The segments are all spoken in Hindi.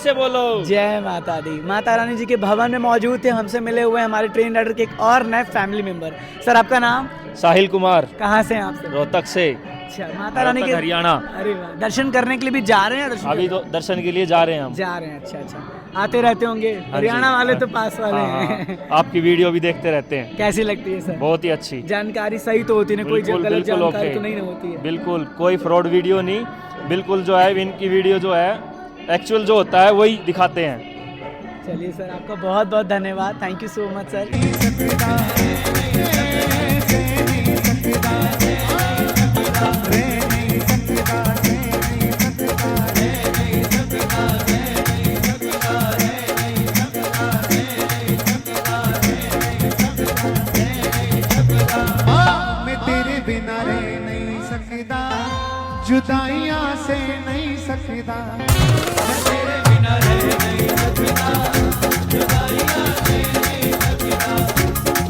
से बोलो। जय माता दी। माता रानी जी के भवन में मौजूद थे, हमसे मिले हुए हैं हमारे ट्रेन राइडर के एक और नए फैमिली मेंबर। सर आपका नाम? साहिल कुमार, कहाँ से हैं आप सर? रोहतक से। अच्छा, माता रानी के हरियाणा। अरे वाह, दर्शन करने के लिए भी जा रहे हैं? अभी तो दर्शन के लिए जा रहे हैं हम। जा रहे हैं। अच्छा अच्छा, आते रहते होंगे हरियाणा वाले तो पास वाले हैं। आपकी वीडियो भी देखते रहते हैं। कैसी लगती है सर? बहुत ही अच्छी। जानकारी सही तो होती है ना, कोई बिल्कुल, गलत बिल्कुल जानकारी ओके। तो नहीं होती है? बिल्कुल कोई फ्रॉड वीडियो नहीं, बिल्कुल जो है इनकी वीडियो जो है एक्चुअल जो होता है वही दिखाते हैं। चलिए सर, आपका बहुत बहुत धन्यवाद। Thank you so much sir. मैं तेरे बिना रह नहीं सकता, जुदाइयां से नहीं सकता। मैं तेरे बिना रह नहीं सकता, जुदाइयां से नहीं सकता।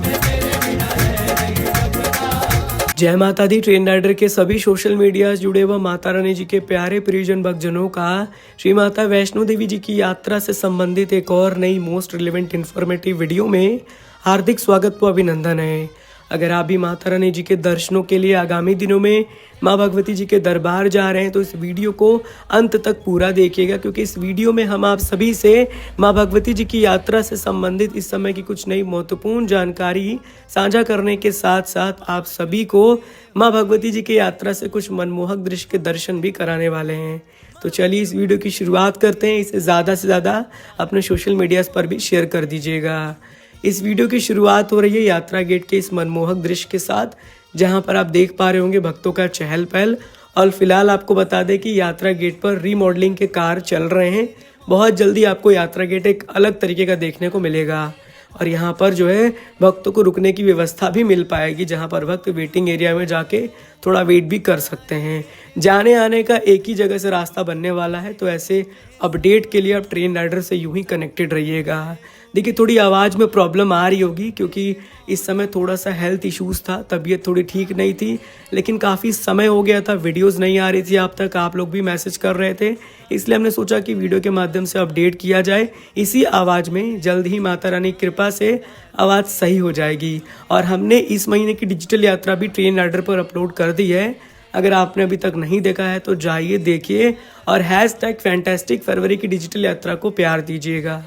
मैं तेरे बिना रह नहीं सकता। जय माता दी। ट्रेन राइडर के सभी सोशल मीडिया जुड़े हुए माता रानी जी के प्यारे परिजन भक्तजनों का श्री माता वैष्णो देवी जी की यात्रा से संबंधित एक और नई मोस्ट रिलेवेंट इन्फॉर्मेटिव वीडियो में हार्दिक स्वागत व अभिनंदन है। अगर आप भी माता रानी जी के दर्शनों के लिए आगामी दिनों में माँ भगवती जी के दरबार जा रहे हैं तो इस वीडियो को अंत तक पूरा देखिएगा, क्योंकि इस वीडियो में हम आप सभी से माँ भगवती जी की यात्रा से संबंधित इस समय की कुछ नई महत्वपूर्ण जानकारी साझा करने के साथ साथ आप सभी को माँ भगवती जी की यात्रा से कुछ मनमोहक दृश्य के दर्शन भी कराने वाले हैं। तो चलिए इस वीडियो की शुरुआत करते हैं। इसे ज़्यादा से ज़्यादा अपने सोशल मीडियाज़ पर भी शेयर कर दीजिएगा। इस वीडियो की शुरुआत हो रही है यात्रा गेट के इस मनमोहक दृश्य के साथ, जहां पर आप देख पा रहे होंगे भक्तों का चहल पहल। और फिलहाल आपको बता दें कि यात्रा गेट पर रीमॉडलिंग के कार्य चल रहे हैं। बहुत जल्दी आपको यात्रा गेट एक अलग तरीके का देखने को मिलेगा और यहाँ पर जो है भक्तों को रुकने की व्यवस्था भी मिल पाएगी, जहाँ पर भक्त वेटिंग एरिया में जाके थोड़ा वेट भी कर सकते हैं। जाने आने का एक ही जगह से रास्ता बनने वाला है, तो ऐसे अपडेट के लिए आप ट्रेन राइडर से यूं ही कनेक्टेड रहिएगा। देखिए थोड़ी आवाज़ में प्रॉब्लम आ रही होगी, क्योंकि इस समय थोड़ा सा हेल्थ इश्यूज़ था, तबीयत थोड़ी ठीक नहीं थी, लेकिन काफ़ी समय हो गया था, वीडियोस नहीं आ रही थी आप तक, आप लोग भी मैसेज कर रहे थे, इसलिए हमने सोचा कि वीडियो के माध्यम से अपडेट किया जाए इसी आवाज़ में। जल्द ही माता रानी की कृपा से आवाज़ सही हो जाएगी। और हमने इस महीने की डिजिटल यात्रा भी ट्रेन राइडर पर अपलोड कर दी है। अगर आपने अभी तक नहीं देखा है तो जाइए देखिए और #फैंटास्टिक फरवरी की डिजिटल यात्रा को प्यार दीजिएगा।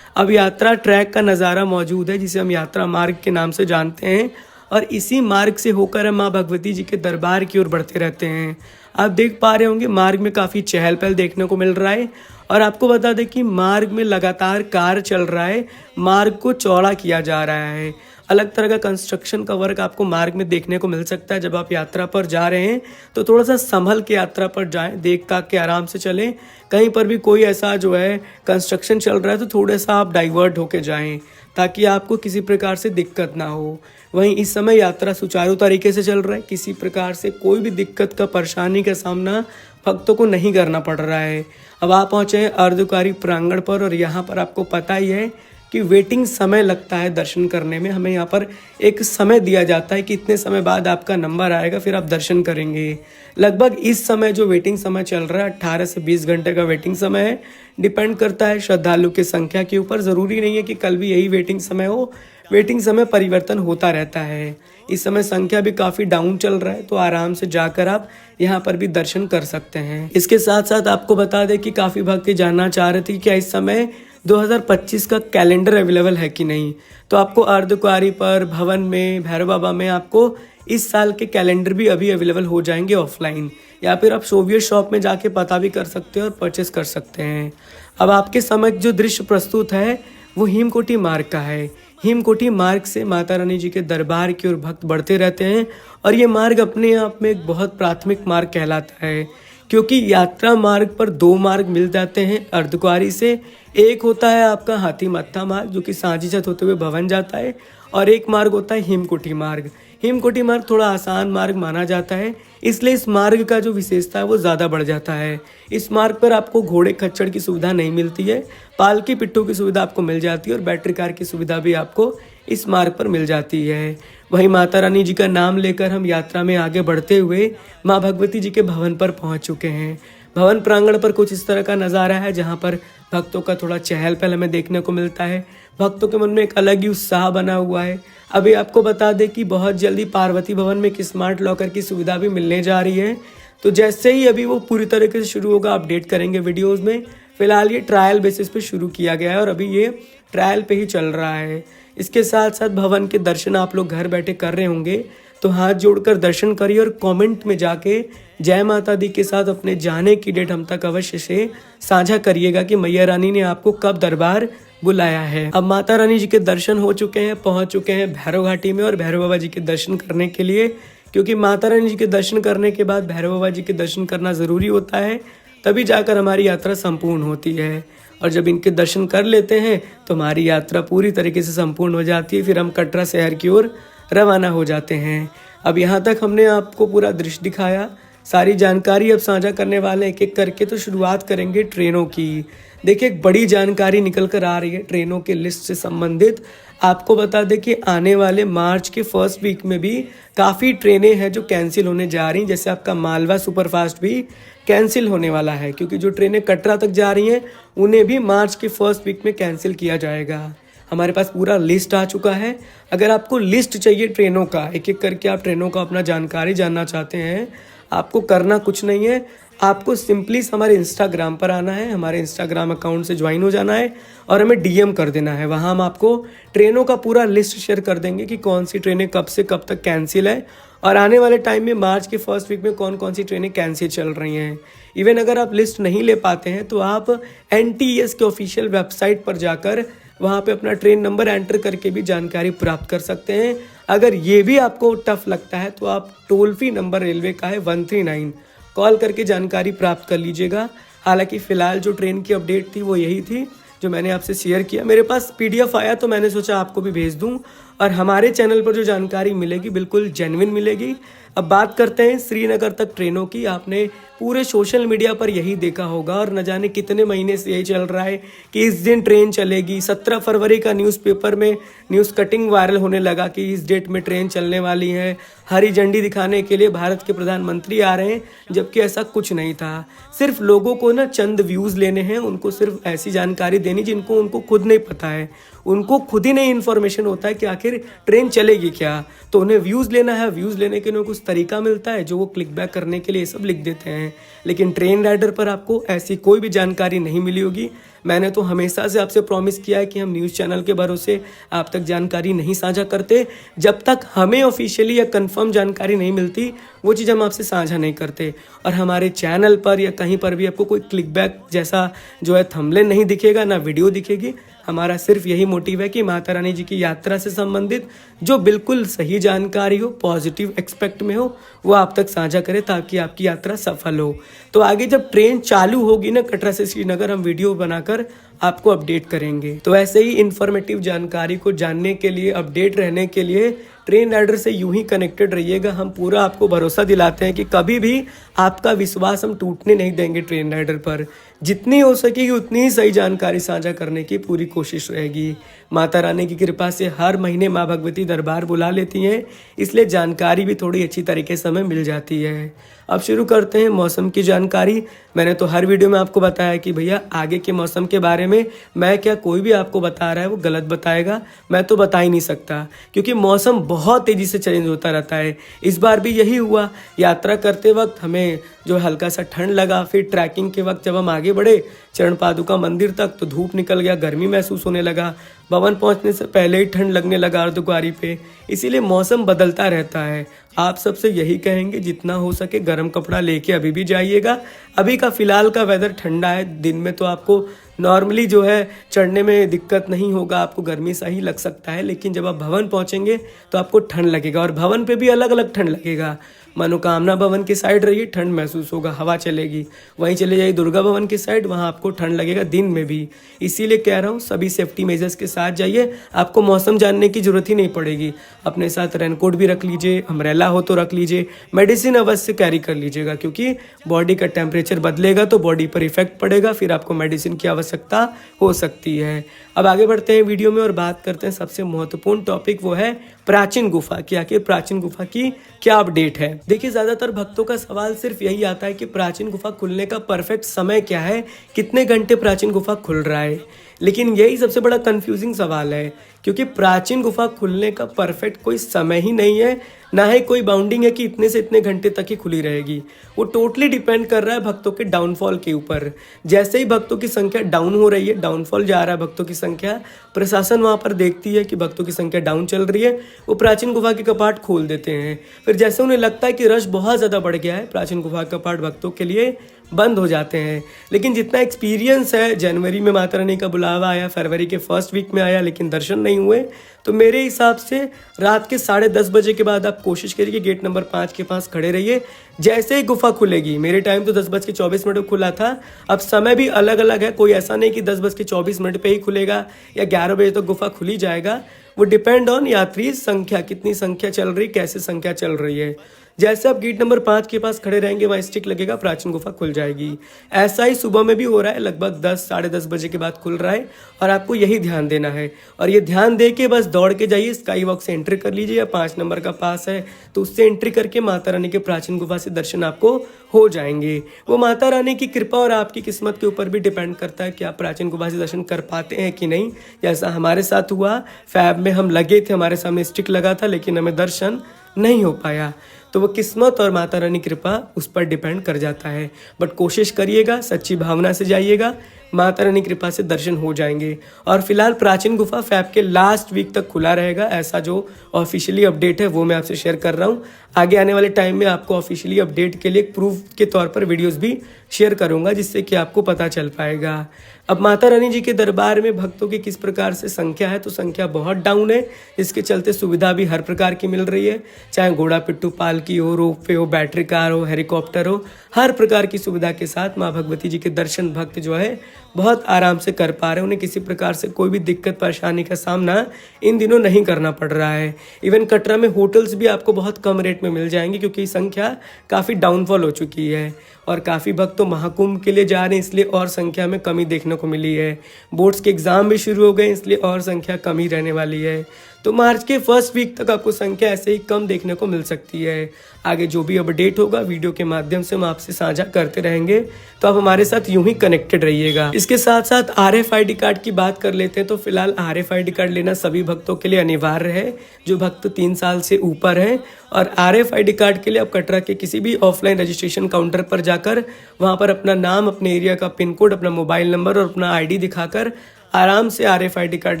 अब यात्रा ट्रैक का नज़ारा मौजूद है, जिसे हम यात्रा मार्ग के नाम से जानते हैं, और इसी मार्ग से होकर हम माँ भगवती जी के दरबार की ओर बढ़ते रहते हैं। आप देख पा रहे होंगे मार्ग में काफ़ी चहल पहल देखने को मिल रहा है। और आपको बता दें कि मार्ग में लगातार कार्य चल रहा है, मार्ग को चौड़ा किया जा रहा है। अलग तरह का कंस्ट्रक्शन का वर्क आपको मार्ग में देखने को मिल सकता है। जब आप यात्रा पर जा रहे हैं तो थोड़ा सा संभल के यात्रा पर जाएं, देख ताक के आराम से चलें। कहीं पर भी कोई ऐसा जो है कंस्ट्रक्शन चल रहा है तो थोड़ा सा आप डाइवर्ट होके जाएं, ताकि आपको किसी प्रकार से दिक्कत ना हो। वहीं इस समय यात्रा सुचारू तरीके से चल रहा है, किसी प्रकार से कोई भी दिक्कत का परेशानी का सामना भक्तों को नहीं करना पड़ रहा है। अब आप पहुँचे हैं अर्धकारी प्रांगण पर, और यहाँ पर आपको पता ही है कि वेटिंग समय लगता है दर्शन करने में। हमें यहाँ पर एक समय दिया जाता है कि इतने समय बाद आपका नंबर आएगा, फिर आप दर्शन करेंगे। लगभग इस समय जो वेटिंग समय चल रहा है 18 से 20 घंटे का वेटिंग समय है। डिपेंड करता है श्रद्धालु की संख्या के ऊपर, ज़रूरी नहीं है कि कल भी यही वेटिंग समय हो। वेटिंग समय परिवर्तन होता रहता है। इस समय संख्या भी काफ़ी डाउन चल रहा है, तो आराम से जाकर आप यहाँ पर भी दर्शन कर सकते हैं। इसके साथ साथ आपको बता दें कि काफ़ी भक्त जानना चाह रहे थे कि क्या इस समय 2025 का कैलेंडर अवेलेबल है कि नहीं। तो आपको अर्धकुआरी पर, भवन में, भैरव बाबा में आपको इस साल के कैलेंडर भी अभी अवेलेबल हो जाएंगे ऑफलाइन, या फिर आप सोवियत शॉप में जाके पता भी कर सकते हैं और परचेस कर सकते हैं। अब आपके समक्ष जो दृश्य प्रस्तुत है वो हिमकोटि मार्ग का है। हिमकोटि मार्ग से माता रानी जी के दरबार की ओर भक्त बढ़ते रहते हैं, और ये मार्ग अपने आप में एक बहुत प्राथमिक मार्ग कहलाता है, क्योंकि यात्रा मार्ग पर 2 मार्ग मिल जाते हैं अर्धकुआरी से। एक होता है आपका हाथी मत्था मार्ग, जो कि सांझीछत होते हुए भवन जाता है, और एक मार्ग होता है हिमकोटि मार्ग। हिमकोटि मार्ग थोड़ा आसान मार्ग माना जाता है, इसलिए इस मार्ग का जो विशेषता है वो ज़्यादा बढ़ जाता है। इस मार्ग पर आपको घोड़े खच्चर की सुविधा नहीं मिलती है, पालकी पिट्ठू की सुविधा आपको मिल जाती है, और बैटरी कार की सुविधा भी आपको इस मार्ग पर मिल जाती है। वहीं माता रानी जी का नाम लेकर हम यात्रा में आगे बढ़ते हुए माँ भगवती जी के भवन पर पहुँच चुके हैं। भवन प्रांगण पर कुछ इस तरह का नज़ारा है जहाँ पर भक्तों का थोड़ा चहल पहल हमें देखने को मिलता है। भक्तों के मन में एक अलग ही उत्साह बना हुआ है। अभी आपको बता दें कि बहुत जल्दी पार्वती भवन में एक स्मार्ट लॉकर की सुविधा भी मिलने जा रही है। तो जैसे ही अभी वो पूरी तरीके से शुरू होगा अपडेट करेंगे वीडियोज़ में। फिलहाल ये ट्रायल बेसिस पे शुरू किया गया है और अभी ये ट्रायल पे ही चल रहा है। इसके साथ साथ भवन के दर्शन आप लोग घर बैठे कर रहे होंगे तो हाथ जोड़कर दर्शन करिए और कमेंट में जाके जय माता दी के साथ अपने जाने की डेट हम तक अवश्य से साझा करिएगा कि मैया रानी ने आपको कब दरबार बुलाया है। अब माता रानी जी के दर्शन हो चुके हैं, पहुंच चुके हैं भैरव घाटी में और भैरव बाबा जी के दर्शन करने के लिए, क्योंकि माता रानी जी के दर्शन करने के बाद भैरव बाबा जी के दर्शन करना ज़रूरी होता है, तभी जाकर हमारी यात्रा संपूर्ण होती है। और जब इनके दर्शन कर लेते हैं तो हमारी यात्रा पूरी तरीके से संपूर्ण हो जाती है। फिर हम कटरा शहर की ओर रवाना हो जाते हैं। अब यहाँ तक हमने आपको पूरा दृश्य दिखाया, सारी जानकारी अब साझा करने वाले एक एक करके। तो शुरुआत करेंगे ट्रेनों की। देखिए एक बड़ी जानकारी निकल कर आ रही है ट्रेनों के लिस्ट से संबंधित। आपको बता दें कि आने वाले मार्च के फर्स्ट वीक में भी काफ़ी ट्रेनें हैं जो कैंसिल होने जा रही हैं। जैसे आपका मालवा सुपरफास्ट भी कैंसिल होने वाला है, क्योंकि जो ट्रेनें कटरा तक जा रही हैं उन्हें भी मार्च के फर्स्ट वीक में कैंसिल किया जाएगा। हमारे पास पूरा लिस्ट आ चुका है। अगर आपको लिस्ट चाहिए ट्रेनों का, एक एक करके आप ट्रेनों का अपना जानकारी जानना चाहते हैं, आपको करना कुछ नहीं है। आपको सिंपली हमारे इंस्टाग्राम पर आना है, हमारे इंस्टाग्राम अकाउंट से ज्वाइन हो जाना है और हमें डीएम कर देना है। वहाँ हम आपको ट्रेनों का पूरा लिस्ट शेयर कर देंगे कि कौन सी ट्रेनें कब से कब तक कैंसिल है और आने वाले टाइम में मार्च के फर्स्ट वीक में कौन कौन सी ट्रेनें कैंसिल चल रही हैं। इवन अगर आप लिस्ट नहीं ले पाते हैं तो आप NTES के ऑफिशियल वेबसाइट पर जाकर वहाँ पे अपना ट्रेन नंबर एंटर करके भी जानकारी प्राप्त कर सकते हैं। अगर ये भी आपको टफ लगता है तो आप टोल फ्री नंबर रेलवे का है 139, कॉल करके जानकारी प्राप्त कर लीजिएगा। हालांकि फ़िलहाल जो ट्रेन की अपडेट थी वो यही थी जो मैंने आपसे शेयर किया। मेरे पास PDF आया तो मैंने सोचा आपको भी भेज दूं। और हमारे चैनल पर जो जानकारी मिलेगी बिल्कुल जेन्युइन मिलेगी। अब बात करते हैं श्रीनगर तक ट्रेनों की। आपने पूरे सोशल मीडिया पर यही देखा होगा और न जाने कितने महीने से यही चल रहा है कि इस दिन ट्रेन चलेगी। 17 फरवरी का न्यूज़पेपर में न्यूज़ कटिंग वायरल होने लगा कि इस डेट में ट्रेन चलने वाली है। हरी झंडी दिखाने के लिए भारत के प्रधानमंत्री आ रहे हैं, जबकि ऐसा कुछ नहीं था। सिर्फ लोगों को ना चंद व्यूज़ लेने हैं, उनको सिर्फ ऐसी जानकारी देनी जिनको उनको खुद नहीं पता है। उनको खुद ही नहीं इन्फॉर्मेशन होता है कि आखिर ट्रेन चलेगी क्या। तो उन्हें व्यूज़ लेना है, व्यूज़ लेने के लिए कुछ तरीका मिलता है जो वो क्लिक बैक करने के लिए सब लिख देते हैं। लेकिन ट्रेन राइडर पर आपको ऐसी कोई भी जानकारी नहीं मिली होगी। मैंने तो हमेशा से आपसे प्रॉमिस किया है कि हम न्यूज़ चैनल के भरोसे आप तक जानकारी नहीं साझा करते। जब तक हमें ऑफिशियली या कंफर्म जानकारी नहीं मिलती वो चीज़ हम आपसे साझा नहीं करते। और हमारे चैनल पर या कहीं पर भी आपको कोई क्लिक बैक जैसा जो है थंबनेल नहीं दिखेगा, ना वीडियो दिखेगी। हमारा सिर्फ यही मोटिव है कि माता रानी जी की यात्रा से संबंधित जो बिल्कुल सही जानकारी हो, पॉजिटिव एक्सपेक्ट में हो, वो आप तक साझा करें ताकि आपकी यात्रा सफल हो। तो आगे जब ट्रेन चालू होगी ना कटरा से श्रीनगर, हम वीडियो बनाकर आपको अपडेट करेंगे। तो ऐसे ही इन्फॉर्मेटिव जानकारी को जानने के लिए, अपडेट रहने के लिए ट्रेन राइडर से यूं ही कनेक्टेड रहिएगा। हम पूरा आपको भरोसा दिलाते हैं कि कभी भी आपका विश्वास हम टूटने नहीं देंगे ट्रेन राइडर पर। जितनी हो सकेगी उतनी ही सही जानकारी साझा करने की पूरी कोशिश रहेगी। माता रानी की कृपा से हर महीने माँ भगवती दरबार बुला लेती हैं, इसलिए जानकारी भी थोड़ी अच्छी तरीके से हमें मिल जाती है। अब शुरू करते हैं मौसम की जानकारी। मैंने तो हर वीडियो में आपको बताया कि भैया आगे के मौसम के बारे में मैं क्या, कोई भी आपको बता रहा है वो गलत बताएगा। मैं तो बता ही नहीं सकता, क्योंकि मौसम बहुत तेज़ी से चेंज होता रहता है। इस बार भी यही हुआ। यात्रा करते वक्त हमें जो हल्का सा ठंड लगा, फिर ट्रैकिंग के वक्त जब हम आगे बढ़े चरण पादुका मंदिर तक तो धूप निकल गया, गर्मी महसूस होने लगा। भवन पहुंचने से पहले ही ठंड लगने लगा अर्धकुंवारी पे। इसीलिए मौसम बदलता रहता है। आप सबसे यही कहेंगे जितना हो सके गर्म कपड़ा लेके अभी भी जाइएगा। अभी का फिलहाल का वेदर ठंडा है। दिन में तो आपको नॉर्मली जो है चढ़ने में दिक्कत नहीं होगा, आपको गर्मी सा ही लग सकता है। लेकिन जब आप भवन पहुंचेंगे तो आपको ठंड लगेगा और भवन पे भी अलग अलग ठंड लगेगा। मनोकामना भवन की साइड रहिए, ठंड महसूस होगा, हवा चलेगी। वहीं चले जाइए दुर्गा भवन की साइड, वहाँ आपको ठंड लगेगा दिन में भी। इसीलिए कह रहा हूँ सभी सेफ्टी मेजर्स के साथ जाइए। आपको मौसम जानने की जरूरत ही नहीं पड़ेगी। अपने साथ रेनकोट भी रख लीजिए, अम्ब्रेला हो तो रख लीजिए। मेडिसिन अवश्य कैरी कर लीजिएगा, क्योंकि बॉडी का टेम्परेचर बदलेगा तो बॉडी पर इफेक्ट पड़ेगा, फिर आपको मेडिसिन की आवश्यकता हो सकती है। अब आगे बढ़ते हैं वीडियो में और बात करते हैं सबसे महत्वपूर्ण टॉपिक, वो है प्राचीन गुफा की। आखिर प्राचीन गुफा की क्या अपडेट है। देखिए ज़्यादातर भक्तों का सवाल सिर्फ यही आता है कि प्राचीन गुफा खुलने का परफेक्ट समय क्या है, कितने घंटे प्राचीन गुफा खुल रहा है। लेकिन यही सबसे बड़ा कंफ्यूजिंग सवाल है, क्योंकि प्राचीन गुफा खुलने का परफेक्ट कोई समय ही नहीं है, ना ही कोई बाउंडिंग है कि इतने से इतने घंटे तक ही खुली रहेगी। वो टोटली डिपेंड कर रहा है भक्तों के डाउनफॉल के ऊपर। जैसे ही भक्तों की संख्या डाउन हो रही है, डाउनफॉल जा रहा है भक्तों की संख्या, प्रशासन वहाँ पर देखती है कि भक्तों की संख्या डाउन चल रही है, वो प्राचीन गुफा के कपाट खोल देते हैं। फिर जैसे उन्हें लगता है कि रश बहुत ज़्यादा बढ़ गया है, प्राचीन गुफा के कपाट भक्तों के लिए बंद हो जाते हैं। लेकिन जितना एक्सपीरियंस है, जनवरी में माता रानी का बुलावा आया, फरवरी के फर्स्ट वीक में आया, लेकिन दर्शन नहीं हुए, तो मेरे हिसाब से रात के 10:30 बजे के बाद आप कोशिश करिए कि गेट नंबर 5 के पास खड़े रहिए। जैसे ही गुफा खुलेगी, मेरे टाइम तो 10:24 खुला था, अब समय भी अलग अलग है, कोई ऐसा नहीं कि 10:24 पे ही खुलेगा या 11 बजे तक गुफा खुली जाएगा। वो डिपेंड ऑन यात्री संख्या, कितनी संख्या चल रही, कैसे संख्या चल रही है। जैसे आप गेट नंबर 5 के पास खड़े रहेंगे, वहाँ स्टिक लगेगा, प्राचीन गुफा खुल जाएगी। ऐसा ही सुबह में भी हो रहा है, लगभग 10 साढ़े 10 बजे के बाद खुल रहा है, और आपको यही ध्यान देना है। और ये ध्यान दे के बस दौड़ के जाइए, स्काई वॉक से एंट्री कर लीजिए, या 5 नंबर का पास है तो उससे एंट्री करके माता रानी के प्राचीन गुफा से दर्शन आपको हो जाएंगे। वो माता रानी की कृपा और आपकी किस्मत के ऊपर भी डिपेंड करता है कि आप प्राचीन गुफा से दर्शन कर पाते हैं कि नहीं। जैसा हमारे साथ हुआ, फैब में हम लगे थे, हमारे सामने स्टिक लगा था, लेकिन हमें दर्शन नहीं हो पाया। तो वो किस्मत और माता रानी कृपा उस पर डिपेंड कर जाता है। बट कोशिश करिएगा, सच्ची भावना से जाइएगा, माता रानी कृपा से दर्शन हो जाएंगे। और फिलहाल प्राचीन गुफा फैब के लास्ट वीक तक खुला रहेगा, ऐसा जो ऑफिशियली अपडेट है वो मैं आपसे शेयर कर रहा हूँ। आगे आने वाले टाइम में आपको ऑफिशियली अपडेट के लिए प्रूफ के तौर पर वीडियोस भी शेयर करूंगा, जिससे कि आपको पता चल पाएगा। अब माता रानी जी के दरबार में भक्तों की किस प्रकार से संख्या है, तो संख्या बहुत डाउन है, जिसके चलते सुविधा भी हर प्रकार की मिल रही है, चाहे घोड़ा पिट्ठू पालकी हो, रोपवे हो, बैटरी कार हो, हेलीकॉप्टर हो, हर प्रकार की सुविधा के साथ माँ भगवती जी के दर्शन भक्त जो है बहुत आराम से कर पा रहे हैं। उन्हें किसी प्रकार से कोई भी दिक्कत परेशानी का सामना इन दिनों नहीं करना पड़ रहा है। इवन कटरा में होटल्स भी आपको बहुत कम रेट में मिल जाएंगे, क्योंकि संख्या काफ़ी डाउनफॉल हो चुकी है और काफ़ी भक्त तो महाकुंभ के लिए जा रहे हैं, इसलिए और संख्या में कमी देखने को मिली है। बोर्ड्स के एग्ज़ाम भी शुरू हो गए, इसलिए और संख्या कम ही रहने वाली है। तो मार्च के फर्स्ट वीक तक आपको संख्या ऐसे ही कम देखने को मिल सकती है। आगे जो भी अपडेट होगा वीडियो के माध्यम से हम आपसे साझा करते रहेंगे, तो आप हमारे साथ यूं ही कनेक्टेड रहिएगा। इसके साथ साथ RFID कार्ड की बात कर लेते हैं। तो फिलहाल RFID कार्ड लेना सभी भक्तों के लिए अनिवार्य है, जो भक्त 3 साल से ऊपर हैं। और RFID कार्ड के लिए आप कटरा के किसी भी ऑफलाइन रजिस्ट्रेशन काउंटर पर जाकर वहाँ पर अपना नाम, अपने एरिया का पिन कोड, अपना मोबाइल नंबर और अपना ID दिखाकर आराम से RFID कार्ड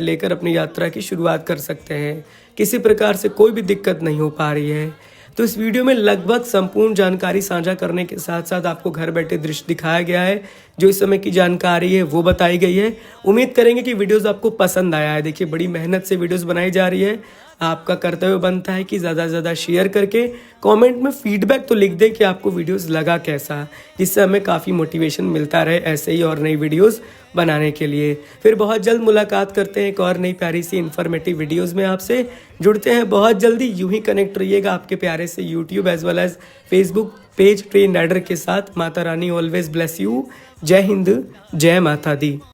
लेकर अपनी यात्रा की शुरुआत कर सकते हैं। किसी प्रकार से कोई भी दिक्कत नहीं हो पा रही है। तो इस वीडियो में लगभग संपूर्ण जानकारी साझा करने के साथ साथ आपको घर बैठे दृश्य दिखाया गया है, जो इस समय की जानकारी है वो बताई गई है। उम्मीद करेंगे कि वीडियोस आपको पसंद आया है। देखिए, बड़ी मेहनत से वीडियोस बनाई जा रही है, आपका कर्तव्य बनता है कि ज़्यादा से ज़्यादा शेयर करके कमेंट में फीडबैक तो लिख दें कि आपको वीडियोस लगा कैसा, जिससे हमें काफ़ी मोटिवेशन मिलता रहे ऐसे ही और नई वीडियोस बनाने के लिए। फिर बहुत जल्द मुलाकात करते हैं एक और नई प्यारी सी इन्फॉर्मेटिव वीडियोस में। आपसे जुड़ते हैं बहुत जल्दी। यूं ही कनेक्ट रहिएगा आपके प्यारे से YouTube as well as Facebook page train rider के साथ। Mata Rani always bless you. जय हिंद, जय माता दी।